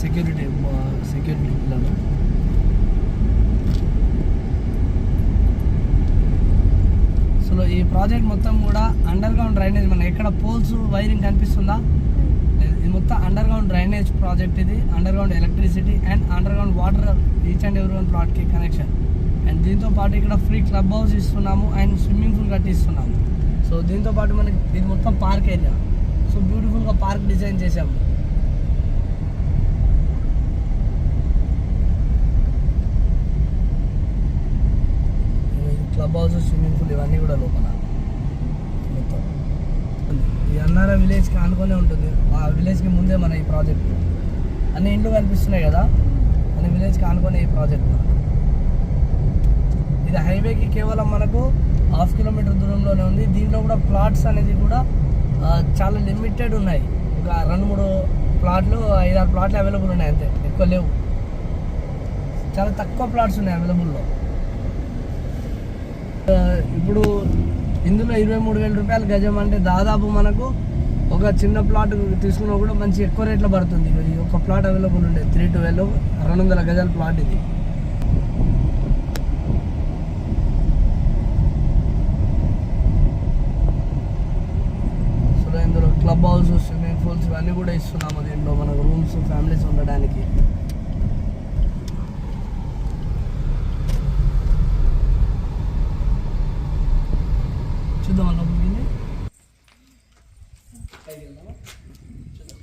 Security పిల్లలు. So ఈ project మొత్తం కూడా అండర్ గ్రౌండ్ డ్రైనేజ్, మన ఎక్కడ పోల్స్ వైరింగ్ కనిపిస్తుందా, ఇది మొత్తం అండర్ గ్రౌండ్ డ్రైనేజ్ ప్రాజెక్ట్. ఇది underground electricity and underground water each and every one ప్లాట్కి కనెక్షన్. అండ్ దీంతో పాటు ఇక్కడ ఫ్రీ క్లబ్ హౌస్ ఇస్తున్నాము అండ్ స్విమ్మింగ్ పూల్ కట్టిస్తున్నాము. సో దీంతో పాటు మనకి ఇది మొత్తం పార్క్ ఏరియా. సో బ్యూటిఫుల్గా పార్క్ డిజైన్ చేసాము. క్లబ్ హౌస్, స్విమ్మింగ్ పూల్ ఇవన్నీ కూడా లోపల మొత్తం. ఈ అన్నారా విలేజ్కి ఆనుకొనే ఉంటుంది. ఆ విలేజ్కి ముందే మన ఈ ప్రాజెక్ట్. అన్ని ఇండ్లు కనిపిస్తున్నాయి కదా, అన్ని విలేజ్కి ఆనుకునే ఈ ప్రాజెక్ట్. ఇది హైవేకి కేవలం మనకు 1/2 కిలోమీటర్ దూరంలోనే ఉంది. దీంట్లో కూడా ప్లాట్స్ అనేది కూడా చాలా లిమిటెడ్ ఉన్నాయి. ఒక 2-3 ప్లాట్లు, 5-6 ప్లాట్లు అవైలబుల్ ఉన్నాయి, అంతే, ఎక్కువ లేవు. చాలా తక్కువ ప్లాట్స్ ఉన్నాయి అవైలబుల్లో. ఇప్పుడు ఇందులో 23,000 రూపాయలు గజం అంటే దాదాపు మనకు ఒక చిన్న ప్లాట్ తీసుకున్నా కూడా మంచి ఎక్కువ రేట్లో పడుతుంది. ఒక ప్లాట్ అవైలబుల్ ఉండే 3-12 200 గజాల ప్లాట్ ఇది. సో ఇందులో క్లబ్ హౌస్, స్విమ్మింగ్ పూల్స్ ఇవన్నీ కూడా ఇస్తున్నాము. దీంట్లో మనకు రూమ్స్, ఫ్యామిలీస్ ఉండడానికి. చూద్దాం లోపలికి పైకి వెళ్దామా, చూద్దాం.